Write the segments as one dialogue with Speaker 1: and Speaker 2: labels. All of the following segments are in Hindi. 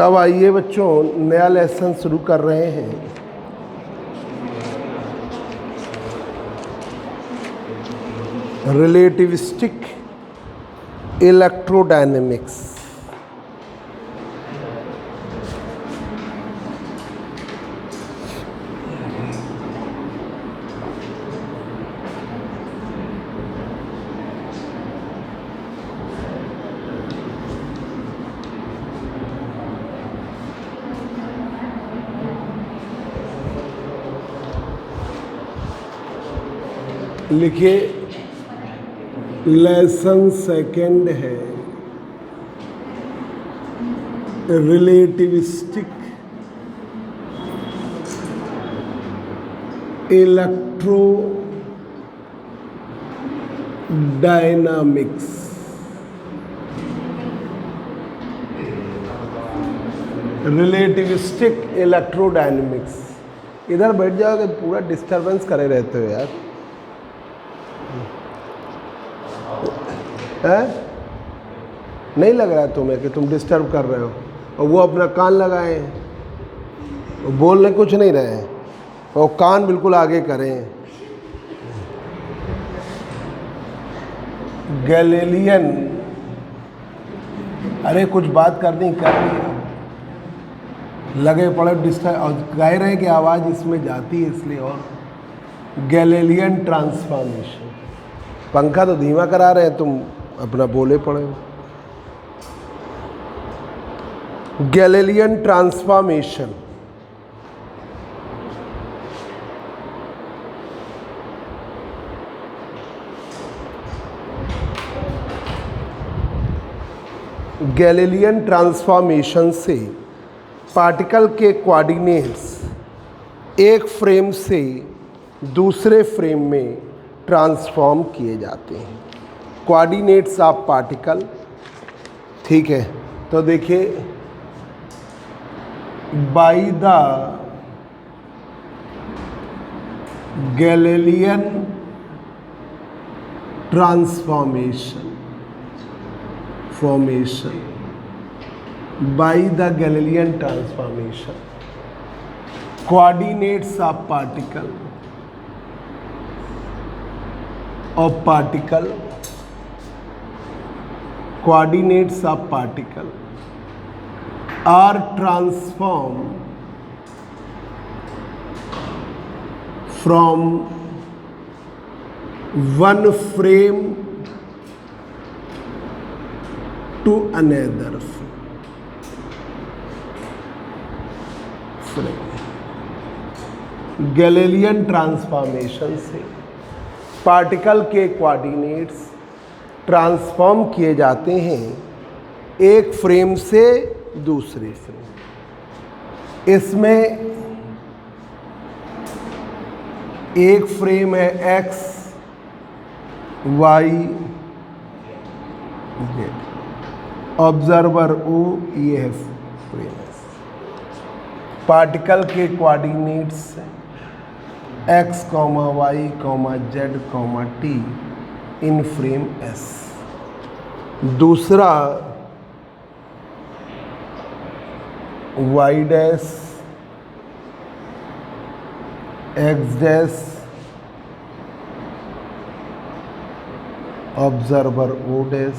Speaker 1: अब आइए बच्चों, नया लेसन शुरू कर रहे हैं। Relativistic electrodynamics. लिखिए, लेसन सेकंड है relativistic electro dynamics. Relativistic electrodynamics. इधर बैठ जाओगे, पूरा डिस्टरबेंस करे रहते हो यार। है? नहीं लग रहा है तुम्हें कि तुम डिस्टर्ब कर रहे हो? और वो अपना कान लगाए हैं, बोलने कुछ नहीं रहे हैं, और कान बिल्कुल आगे करें। गैलीलियन, अरे कुछ बात करनी कर लिया, लगे पड़े डिस्टर्ब, और कह रहे हैं कि आवाज़ इसमें जाती है इसलिए। और गैलीलियन ट्रांसफॉर्मेशन, पंखा तो धीमा करा रहे हैं, तुम अपना बोले पड़े हो। गैलीलियन ट्रांसफॉर्मेशन गैलीलियन ट्रांसफॉर्मेशन से पार्टिकल के कोऑर्डिनेट्स एक फ्रेम से दूसरे फ्रेम में ट्रांसफॉर्म किए जाते हैं। कोऑर्डिनेट्स ऑफ पार्टिकल, ठीक है। तो देखिए, by the Galilean transformation by the Galilean transformation, coordinates of particle coordinates of particle are transformed from one frame to another frame। Galilean transformation से पार्टिकल के कोऑर्डिनेट्स ट्रांसफॉर्म किए जाते हैं एक फ्रेम से दूसरे फ्रेम। इसमें एक फ्रेम है X Y Z, observer O, ये है फ्रेम एस। पार्टिकल के coordinates X comma Y comma Z comma T in frame S. दूसरा Y dash X dash observer O dash,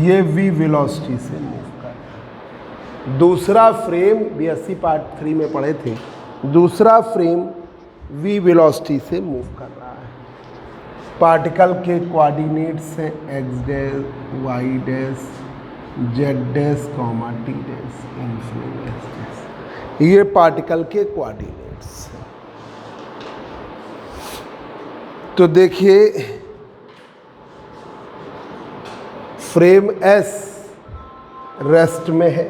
Speaker 1: ये वी वेलोसिटी से मूव कर रहा है। दूसरा फ्रेम BSc पार्ट 3 में पढ़े थे, दूसरा फ्रेम वी वेलोसिटी से मूव कर रहा है। पार्टिकल के कोऑर्डिनेट्स हैं x dash Y dash Z dash comma t dash in frame S dash. ये पार्टिकल के कोऑर्डिनेट्स हैं। तो देखिए, फ्रेम एस रेस्ट में है,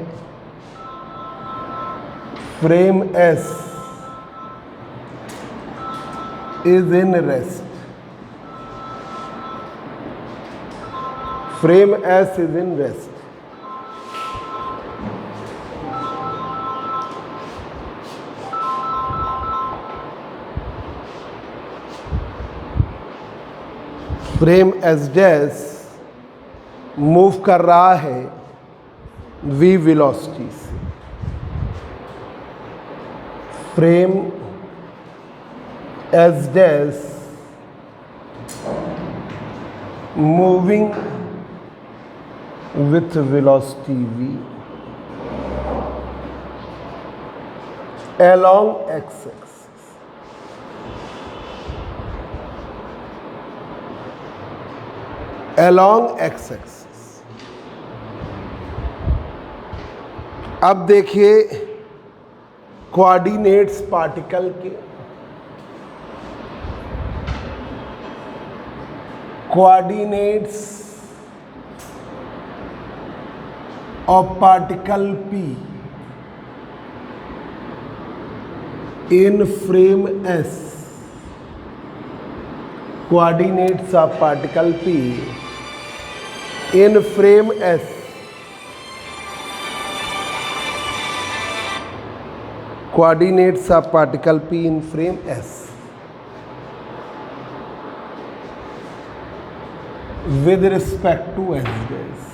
Speaker 1: frame S is in rest, frame S is in rest. Frame S dash move कर रहा है v वेलोसिटी से frame s dash moving with velocity v along x-axis. Along x-axis. अब देखिए कोऑर्डिनेट्स पार्टिकल के, coordinates of particle P in frame S, coordinates of particle P in frame S coordinates of particle P in frame S with respect to S dash.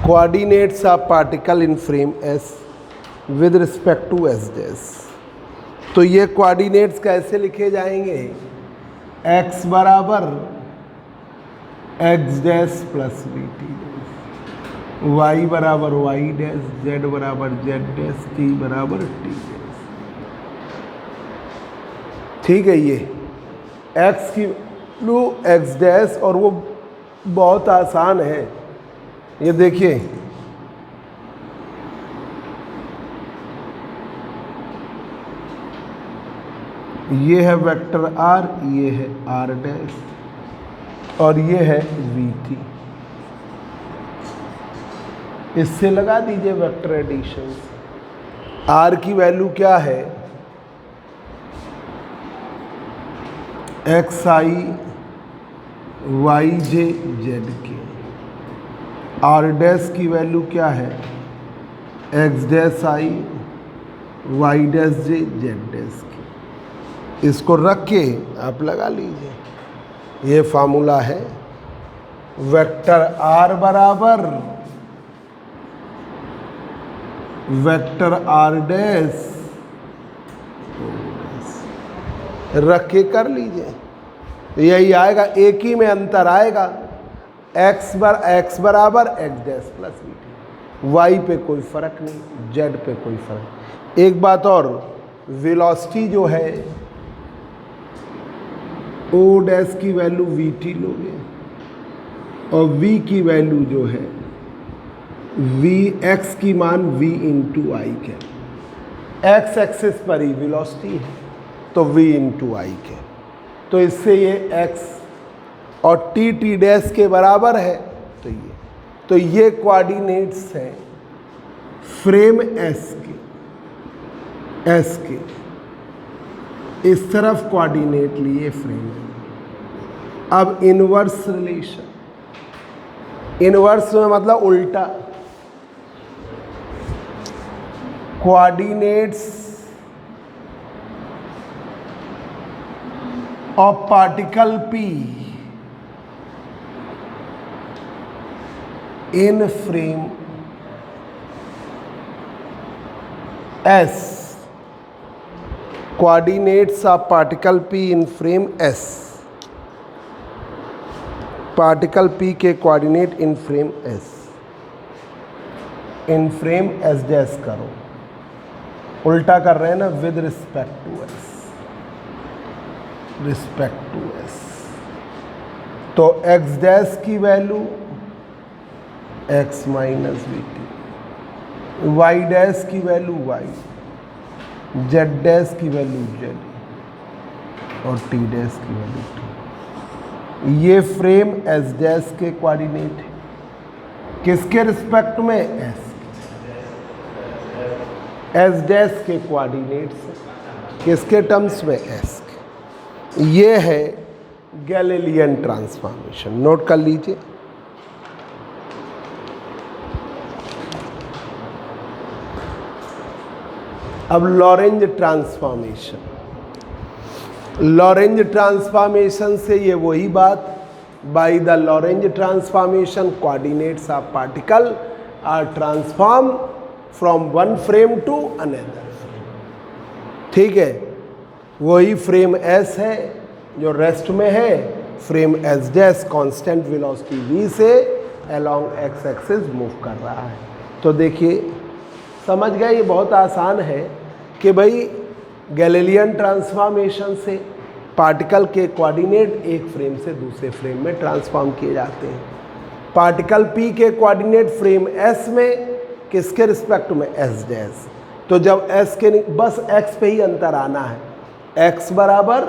Speaker 1: Coordinates of particle in frame S with respect to S dash. तो ये कोऑर्डिनेट्स कैसे लिखे जाएंगे? x बराबर x dash plus we t, y बराबर y डैश, z बराबर z डैश, t बराबर t डैश। ठीक है, ये x की वैल्यू x डैश, और वो बहुत आसान है। ये देखिए ये है वेक्टर r, ये है r डैश, और ये है वी टी। इससे लगा दीजिए वेक्टर एडिशन। r की वैल्यू क्या है? X i y j z k. R dash की वैल्यू क्या है? X dash i y dash j z dash k. इसको रख के आप लगा लीजिए, ये फार्मूला है। वेक्टर आर बराबर वेक्टर आर डैश, रख के कर लीजिए, यही आएगा। एक ही में अंतर आएगा, एक्स बराबर x dash plus we t. Y पे कोई फर्क नहीं, जेड पे कोई फर्क। एक बात और, वेलोसिटी जो है ओ डैश की वैल्यू वी टी लोगे, और वी की वैल्यू जो है वी एक्स की मान वी इंटू आई के। एक्स एक्सिस पर ही वेलोसिटी है तो वी इंटू आई के, तो इससे ये एक्स और टी टी डैश के बराबर है। तो ये कोऑर्डिनेट्स हैं फ्रेम एस के। इस तरफ कोऑर्डिनेट लिए फ्रेम। अब इनवर्स रिलेशन, इनवर्स में मतलब उल्टा। Coordinates of particle P in frame S, coordinates of particle P in frame S, particle P के coordinate in frame S, in frame S dash करो, उल्टा कर रहे हैं ना, with respect to S, respect to S। तो x डैश की value x minus we t, Y dash की वैल्यू y, z डैश की वैल्यू z, और t डैश की वैल्यू t। ये फ्रेम s डैश के कोऑर्डिनेट है। किसके रिस्पेक्ट में? s डैश के कोऑर्डिनेट्स। किसके टर्म्स में? s के। ये है गैलीलियन ट्रांसफॉर्मेशन, नोट कर लीजिए। अब लॉरेंज ट्रांसफॉर्मेशन, लॉरेंज ट्रांसफॉर्मेशन से ये वही बात by the Lorentz transformation, coordinates of particle are transformed from one frame to another frame. ठीक है, वही फ्रेम S है जो रेस्ट में है, frame S dash constant velocity v से अलोंग x एक्सिस मूव कर रहा है। तो देखिए समझ गए, ये बहुत आसान है कि भाई गैलीलियन ट्रांसफॉर्मेशन से पार्टिकल के कोऑर्डिनेट एक फ्रेम से दूसरे फ्रेम में ट्रांसफॉर्म किए जाते हैं। पार्टिकल P के कोऑर्डिनेट फ्रेम S में किसके रिस्पेक्ट में, S डैश। तो जब S के बस x पे ही अंतर आना है, x बराबर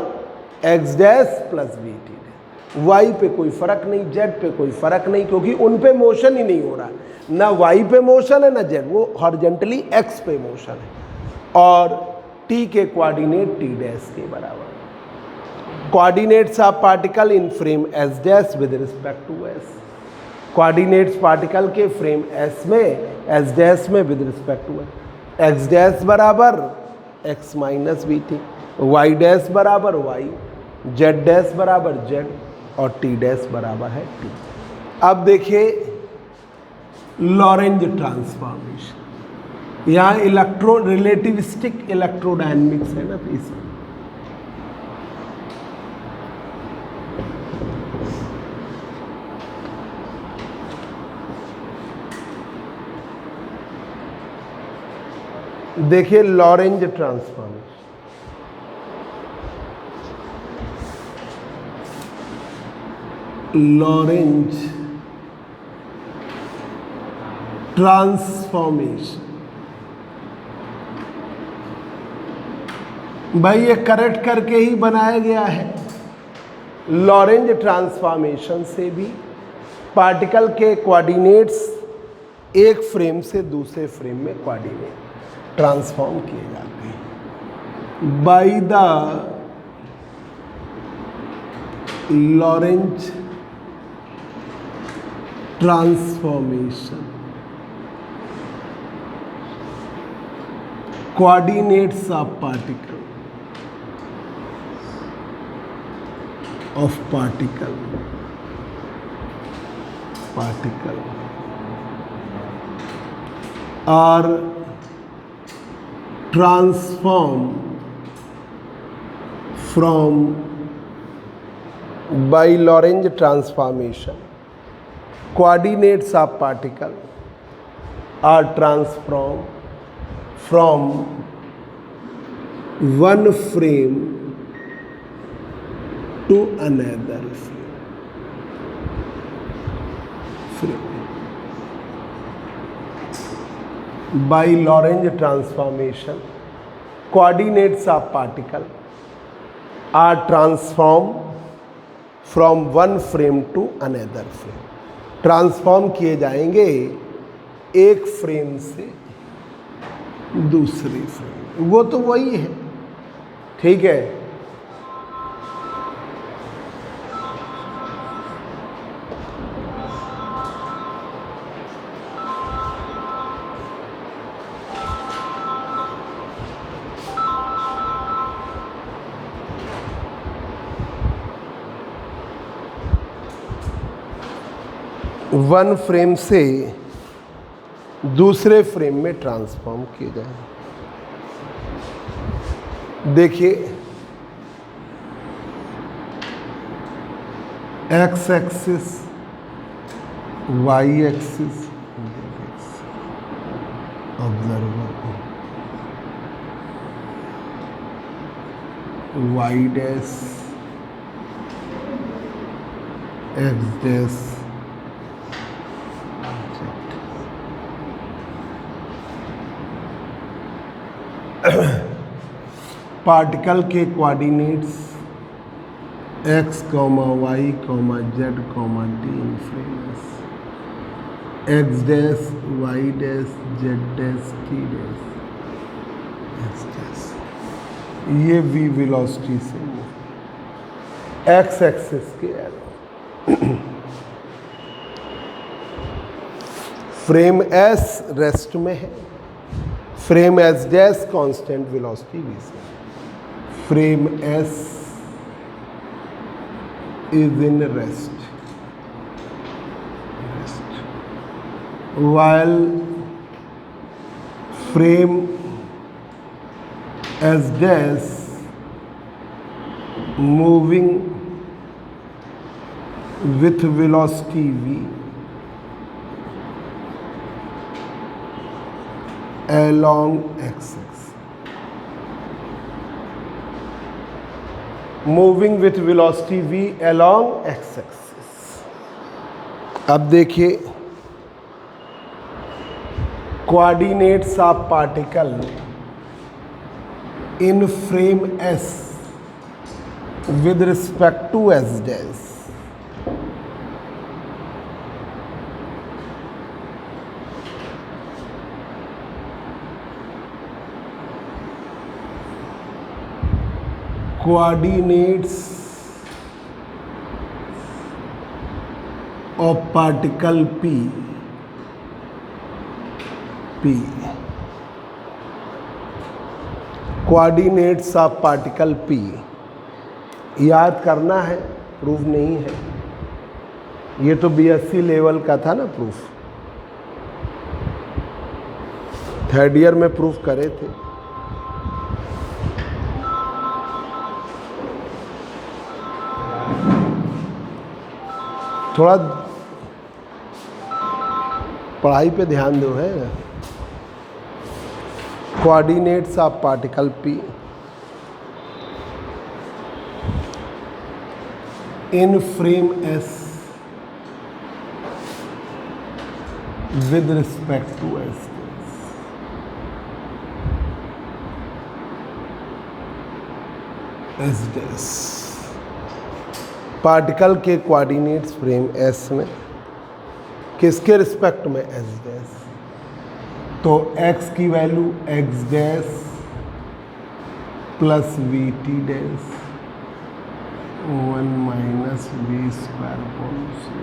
Speaker 1: x dash plus we t, y पे कोई फर्क नहीं, z पे कोई फर्क नहीं, क्योंकि उन पे मोशन ही नहीं हो रहा, ना y पे मोशन है ना z, वो हॉरिजॉन्टली x पे मोशन है। और t के कोऑर्डिनेट t डैश के बराबर। Coordinates of particle in frame S dash with respect to S, coordinates particle के फ्रेम S में S डैश में with respect to S। x dash बराबर x minus we t, y dash बराबर y, z डैश बराबर z और t डैश बराबर है t। अब देखिए लॉरेंज ट्रांसफॉर्मेशन, यहाँ इलेक्ट्रो रिलेटिविस्टिक इलेक्ट्रोडायनेमिक्स है ना, तो इसमें देखिए लॉरेंज ट्रांसफॉर्मेशन, लॉरेंज ट्रांसफॉर्मेशन, भाई ये करेक्ट करके ही बनाया गया है। लॉरेंज ट्रांसफॉर्मेशन से भी पार्टिकल के कोऑर्डिनेट्स एक फ्रेम से दूसरे फ्रेम में कोऑर्डिनेट ट्रांसफॉर्म किए जाते हैं by the Lorentz transformation. Coordinates of particle are transformed from by Lorentz transformation. Coordinates of particle are transformed from one frame to another frame. By Lorentz transformation, coordinates of particle are transformed from one frame to another frame. Transform किए जाएंगे एक फ्रेम से दूसरी फ्रेम, वो तो वही है, ठीक है। वन फ्रेम से दूसरे फ्रेम में ट्रांसफॉर्म किए जाए। देखिए X axis, Y axis, observer Y dash, X dash, particle के coordinates x, y, z, t in frames, x dash, y dash, z dash, t dash, x dash, ये v वेलोसिटी से x एक्सिस के अलावा। फ्रेम S रेस्ट में है, frame S dash constant velocity v से, frame S is in rest। while frame S dash moving with velocity v along x-axis. Moving with velocity v along x-axis. अब देखिए coordinates of particle in frame S with respect to S dash. Coordinates of particle P coordinates of particle P याद करना है, प्रूफ नहीं है। ये तो BSc लेवल का था ना प्रूफ, थर्ड ईयर में प्रूफ करे थे। थोड़ा पढ़ाई पे ध्यान दो है। Coordinates of particle P in frame S with respect to S dash। Particle के कोऑर्डिनेट्स फ्रेम S में किसके रिस्पेक्ट में? S dash. तो x की value x dash plus we T dash 1 minus we square upon C.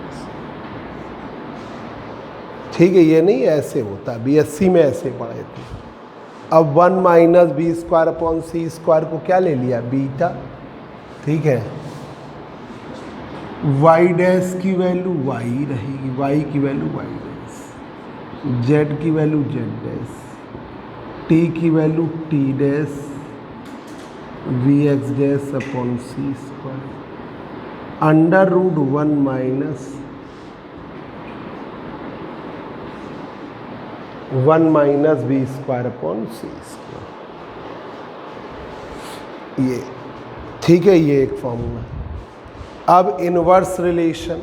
Speaker 1: ठीक है, ये नहीं ऐसे होता, BSc में ऐसे पढ़े थे। अब 1 minus we square upon C square को क्या ले लिया? बीटा। ठीक है, y डैश की वैल्यू y रहेगी, y की वैल्यू y डैश, z की वैल्यू z डैश, t की value t dash v x dash upon C square under root 1 minus 1 minus we square upon C square. ये ठीक है, ये एक फॉर्मूला। अब इनवर्स रिलेशन,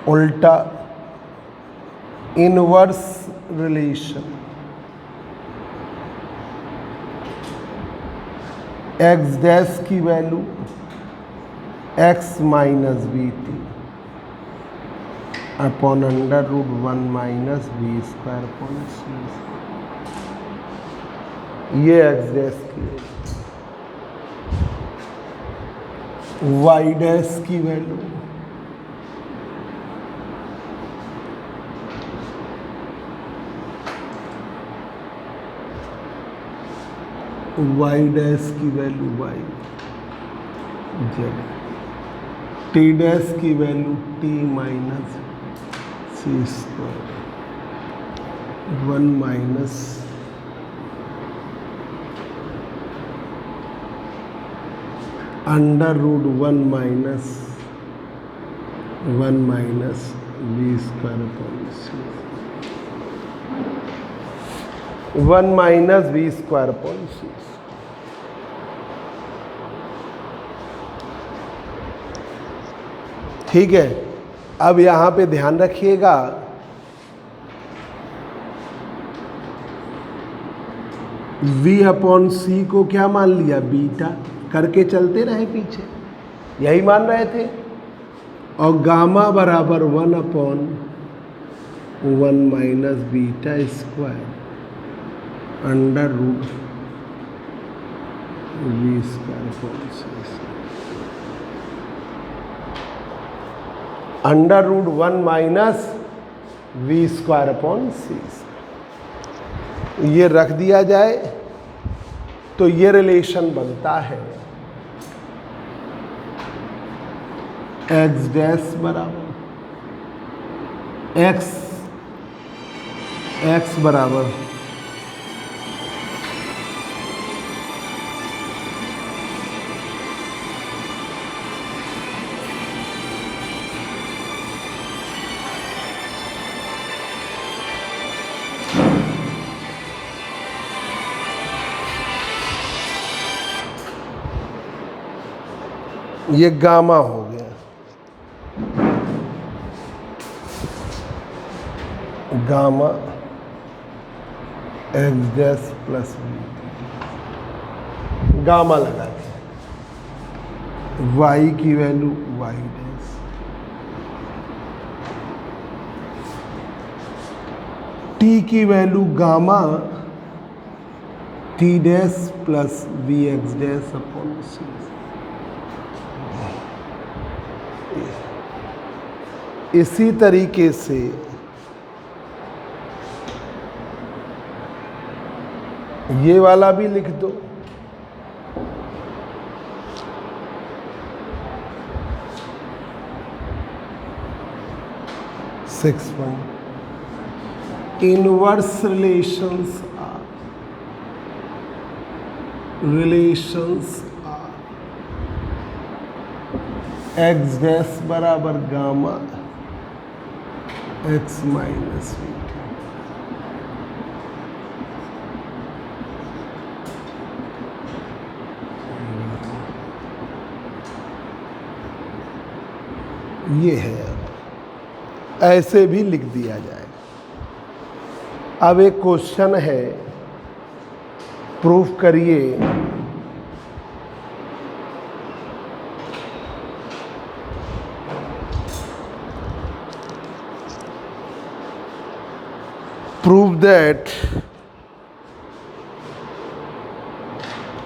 Speaker 1: उल्टा इनवर्स रिलेशन एक्स डैश की value X minus we T upon under root 1 minus we square upon C. ये एक्स डैश की y डैश की वैल्यू y डैश की value y z, t dash की value t minus C square 1 minus under root 1 minus we square upon C, 1 minus we square upon C. ठीक है, अब यहाँ पे ध्यान रखिएगा, v अपॉन सी को क्या मान लिया? बीटा करके चलते रहे पीछे, यही मान रहे थे। और गामा बराबर 1 upon 1 minus beta square under root V square upon C, under root 1 minus we square upon C. ये रख दिया जाए तो ये रिलेशन बनता है एक्स डैश बराबर एक्स बराबर ये गामा हो गया, gamma X dash plus V, gamma लगा दिया, वाई की वैल्यू वाई डैश, टी की value gamma T dash plus V x dash upon C. इसी तरीके से ये वाला भी लिख दो, six point inverse relations are X dash बराबर गामा एक्स माइनस वी। ये है, ऐसे भी लिख दिया जाए। अब एक क्वेश्चन है, प्रूफ करिए प्रूव दैट,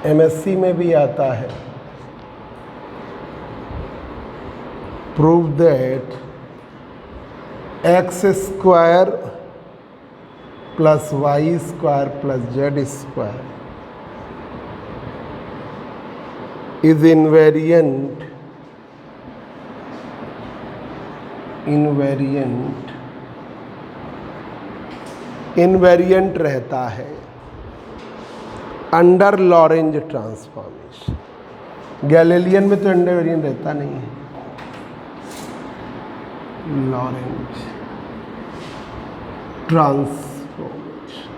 Speaker 1: एमएससी में भी आता है, prove that x square plus y square plus z square is invariant रहता है अंडर लॉरेंज ट्रांसफॉर्मेशन। गैलीलियन में तो इनवेरिएंट रहता नहीं है, लॉरेंज ट्रांसफॉर्मेशन।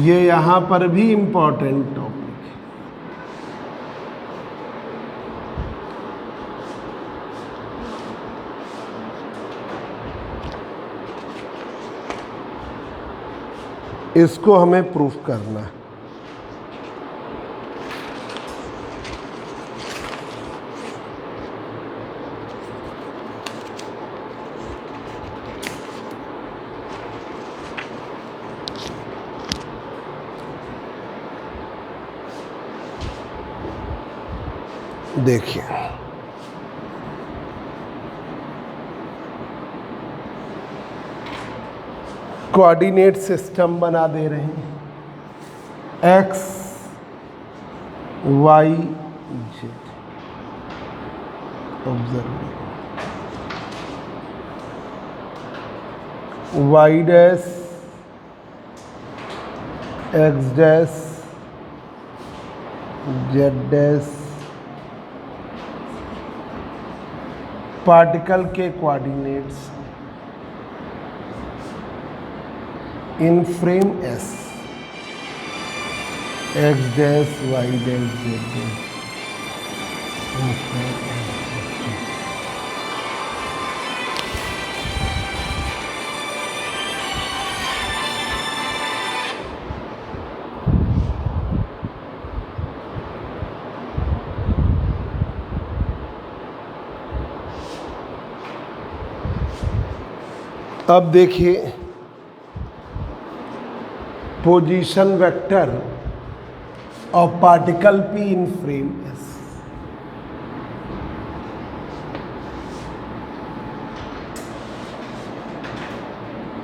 Speaker 1: ये यहां पर भी इंपॉर्टेंट टॉपिक है, इसको हमें प्रूफ करना है। देखिए, कोऑर्डिनेट सिस्टम बना दे रहे हैं, X Y Z. Observe, Y dash X dash Z dash particle के coordinates in frame S, X dash Y dash Z dash. अब देखिए, position vector of particle P in frame S.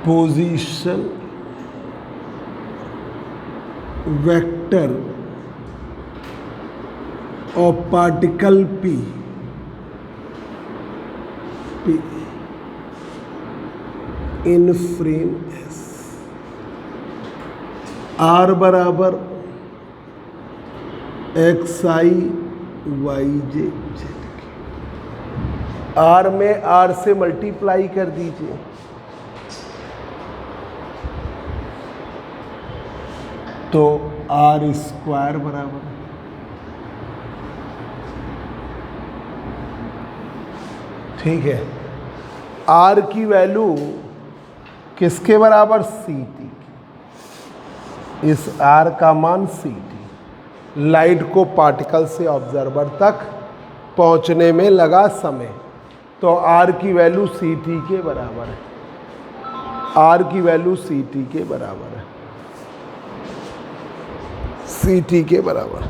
Speaker 1: Position vector of particle P P in frame S, R बराबर XI YJ Z, R में R से मल्टीप्लाई कर दीजिए, तो R स्क्वायर बराबर, ठीक है, R की वैल्यू किसके बराबर? CT, इस R का मान CT, लाइट को पार्टिकल से ऑब्जर्वर तक पहुंचने में लगा समय, तो R की वैल्यू CT के बराबर है, R की वैल्यू CT के बराबर है, CT के बराबर,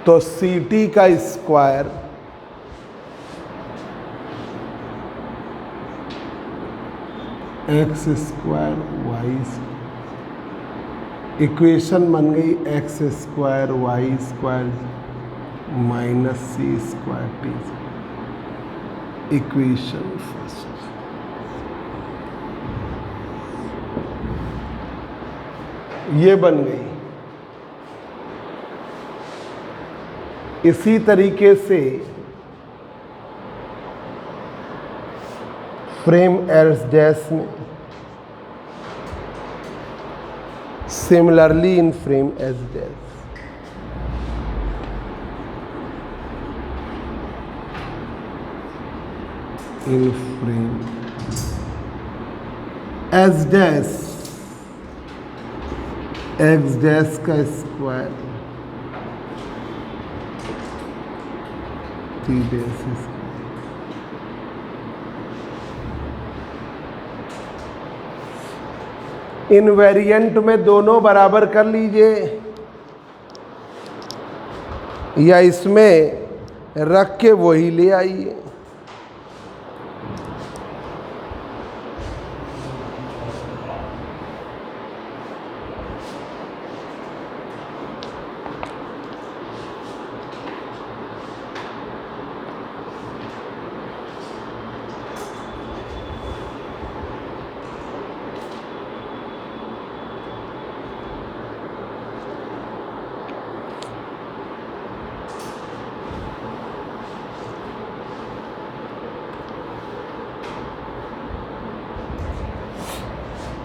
Speaker 1: तो CT का square x square Y, equation बन गई x square Y square minus C square T, equation first. ये बन गई। इसी तरीके से फ्रेम एस डैश में, similarly in frame S dash, in frame S dash, X dash का square T dash square, invariant में दोनों बराबर कर लीजिए, या इसमें रख के वही ले आइए।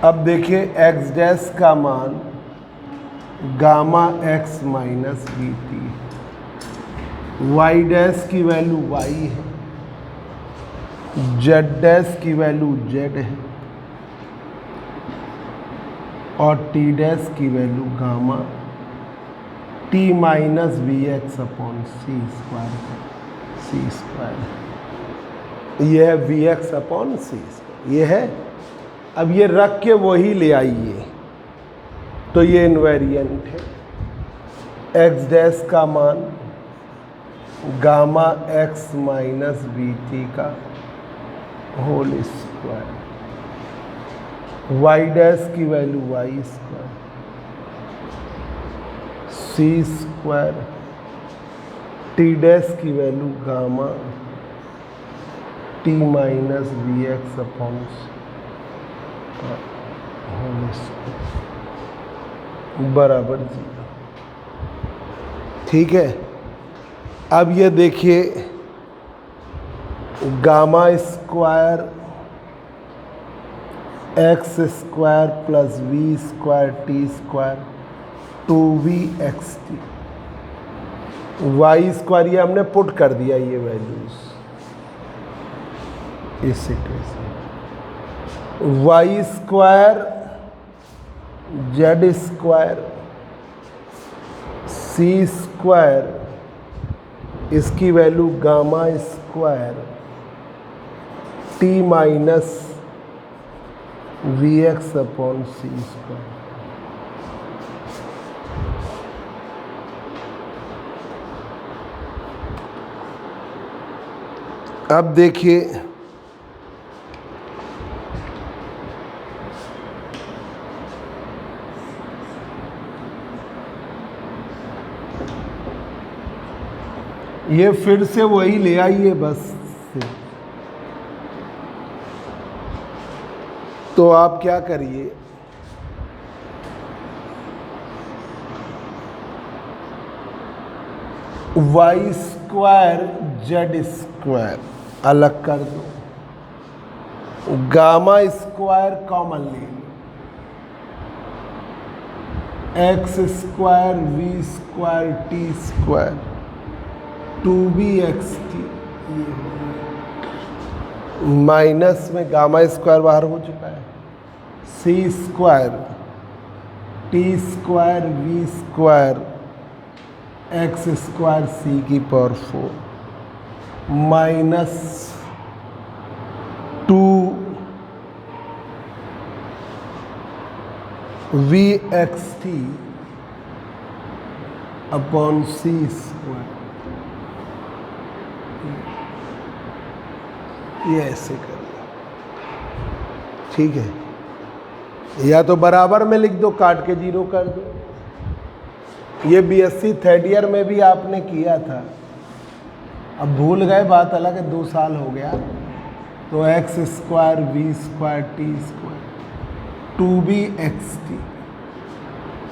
Speaker 1: अब देखिए एक्स डैश का मान gamma x minus B T, Y dash की वैल्यू वाई है, जेड डैश की वैल्यू जेड है, और टी डैश की value gamma T minus B X upon सी स्क्वायर, सी स्क्वायर, यह है वी एक्स अपॉन सी स्क्वायर, ये है। अब ये रख के वही ले आइए, तो ये इनवेरिएंट है। एक्स डैश का मान gamma x minus B T का होल स्क्वायर, वाई डैश की वैल्यू वाई स्क्वायर, सी स्क्वायर, टी डैश की value gamma T minus B X upon बराबर 0, ठीक है। अब ये देखिए gamma square x square plus V square T square 2v X T, Y square ये हमने पुट कर दिया ये वैल्यूज इस equation, Y square Z square सी स्क्वायर, इसकी value gamma square T minus v x upon सी स्क्वायर। अब देखिए ये फिर से वही ले आइए बस, तो आप क्या करिए, वाई स्क्वायर जेड स्क्वायर अलग कर दो, गामा स्क्वायर कॉमन ले लो, X square we square T square 2bxt minus में गामा स्क्वायर बाहर हो चुका है, C square T square we square x square C की power 4 minus 2 V X T upon सी स्क्वायर। ये ऐसे कर लो, ठीक है। या तो बराबर में लिख दो, काट के 0 कर दो। ये बीएससी थर्ड ईयर में भी आपने किया था, अब भूल गए, बात अलग है, 2 साल हो गया। तो x square we square T square 2bxt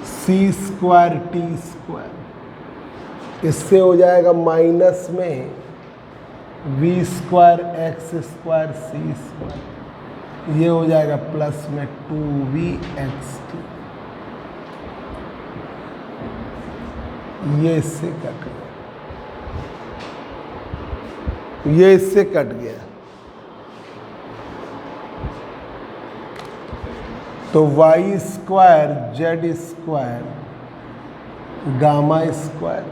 Speaker 1: c square T square, इससे हो जाएगा माइनस में वी स्क्वायर एक्स स्क्वायर सी स्क्वायर, ये हो जाएगा प्लस में 2bxt। ये इससे कट गया, ये इससे कट गया। तो Y square Z square gamma square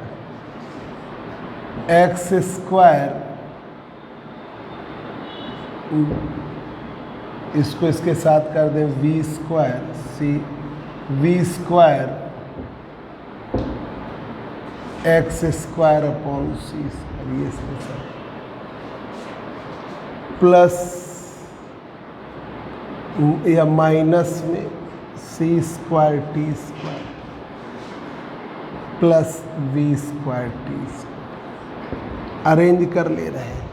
Speaker 1: x square, इसको इसके साथ कर दें V square C V square x square upon सी स्क्वायर, ये इसके साथ प्लस या माइनस में C square T square plus V square T square arrange कर ले रहे हैं।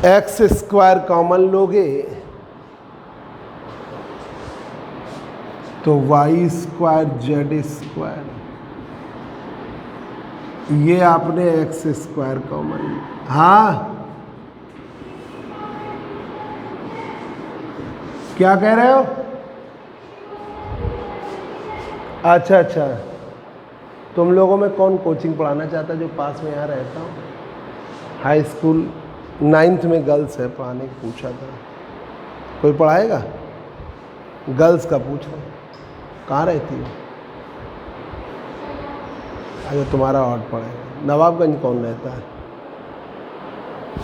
Speaker 1: एक्स स्क्वायर कॉमन लोगे तो वाई स्क्वायर जेड स्क्वायर, ये आपने एक्स स्क्वायर कॉमन, हाँ क्या कह रहे हो? अच्छा अच्छा, तुम लोगों में कौन कोचिंग पढ़ाना चाहता है? जो पास में यहाँ रहता हूँ, हाई स्कूल 9th में गर्ल्स है, पढ़ाने की पूछा था, कोई पढ़ाएगा? गर्ल्स का पूछ रहे, कहाँ रहती हो? अच्छा तुम्हारा और पढ़ेगा। नवाबगंज कौन रहता है?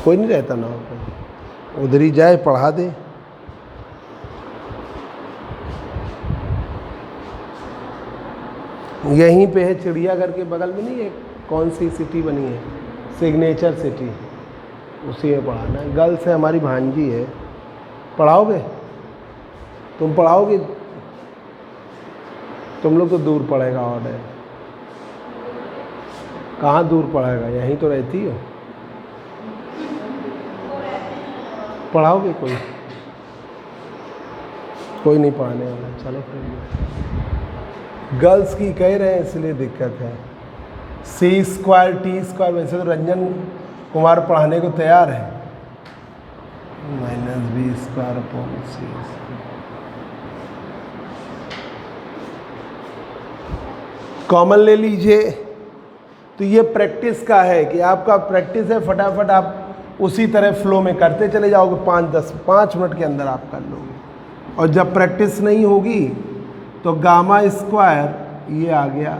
Speaker 1: कोई नहीं रहता नवाबगंज, उधर ही जाए पढ़ा दे। यहीं पे है चिड़ियाघर के बगल में, नहीं है कौन सी सिटी बनी है, सिग्नेचर सिटी, उसी में पढ़ाना है। गर्ल्स है, हमारी भांजी है। पढ़ाओगे? तुम पढ़ाओगे? तुम लोग तो दूर पड़ेगा और है। कहाँ दूर पड़ेगा, यहीं तो रहती हो। पढ़ाओगे? कोई नहीं पढ़ाने वाला, चलो फिर। गर्ल्स की कह रहे हैं इसलिए दिक्कत है। सी स्क्वायर टी स्क्वायर, वैसे तो रंजन कुमार पढ़ाने को तैयार है, माइनस बी स्क्वायर अपॉन सी। कॉमन ले लीजिए। तो ये प्रैक्टिस का है कि आपका प्रैक्टिस है, फटाफट आप उसी तरह फ्लो में करते चले जाओगे, 5 मिनट के अंदर आप कर लोगे। और जब प्रैक्टिस नहीं होगी तो गामा स्क्वायर ये आ गया,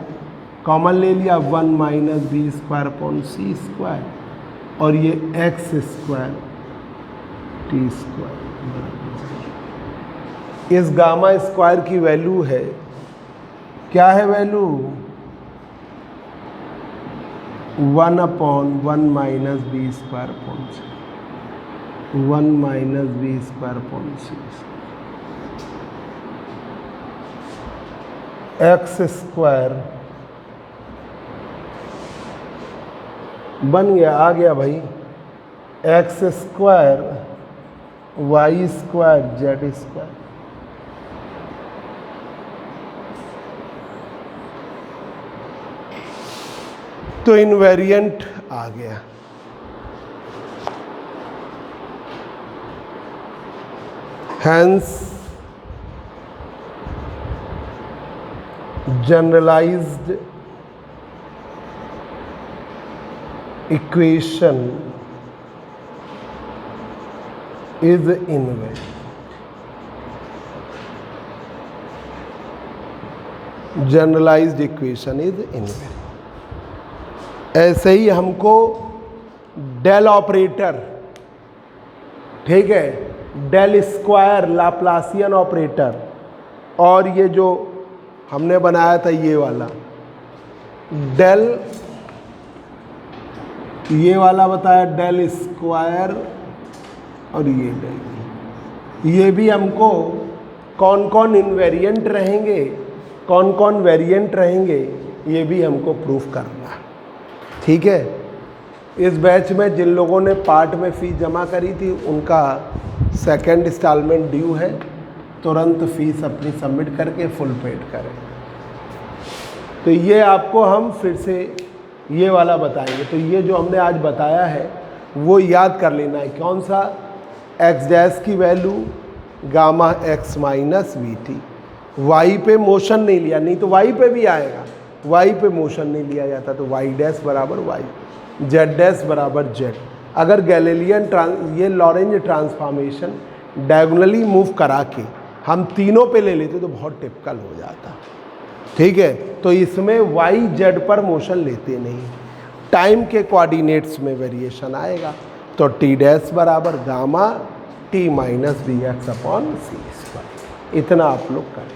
Speaker 1: कॉमन ले लिया, 1 माइनस बी स्क्वायर अपॉन सी स्क्वायर, और ये एक्स स्क्वायर टी स्क्वायर। इस गामा स्क्वायर की वैल्यू है, क्या है value? 1 upon 1 minus B square upon C, 1 minus B square upon C, X square बन गया, आ गया भाई, X square Y square Z square. तो इनवेरिएंट आ गया। Hence, generalized equation is invariant. Generalized equation is invariant. ऐसे ही हमको डेल ऑपरेटर, ठीक है, डेल स्क्वायर लाप्लासियन ऑपरेटर, और ये जो हमने बनाया था ये वाला डेल, ये वाला बताया डेल स्क्वायर, और ये डेल, ये भी हमको कौन कौन इनवेरिएंट रहेंगे, कौन कौन वेरिएंट रहेंगे, ये भी हमको प्रूफ करना है। ठीक है, इस बैच में जिन लोगों ने पार्ट में फ़ीस जमा करी थी उनका सेकंड इंस्टॉलमेंट ड्यू है, तुरंत फीस अपनी सबमिट करके फुल पेड करें। तो ये आपको हम फिर से ये वाला बताएंगे। तो ये जो हमने आज बताया है वो याद कर लेना है। कौन सा? एक्स डैश की value gamma x minus we t. Y पे मोशन नहीं लिया, नहीं तो वाई पे भी आएगा, वाई पे मोशन नहीं लिया जाता, तो वाई डैश बराबर वाई, जेड डैश बराबर जेड। अगर गैलीलियन ये लॉरेंज ट्रांसफॉर्मेशन डायगोनली मूव करा के हम तीनों पे ले लेते तो बहुत टिपिकल हो जाता। ठीक है, तो इसमें वाई जेड पर मोशन लेते नहीं, टाइम के कोऑर्डिनेट्स में वेरिएशन आएगा। तो टी डैश बराबर gamma T minus B X upon सी स्क्वायर, इतना आप लोग करेंगे।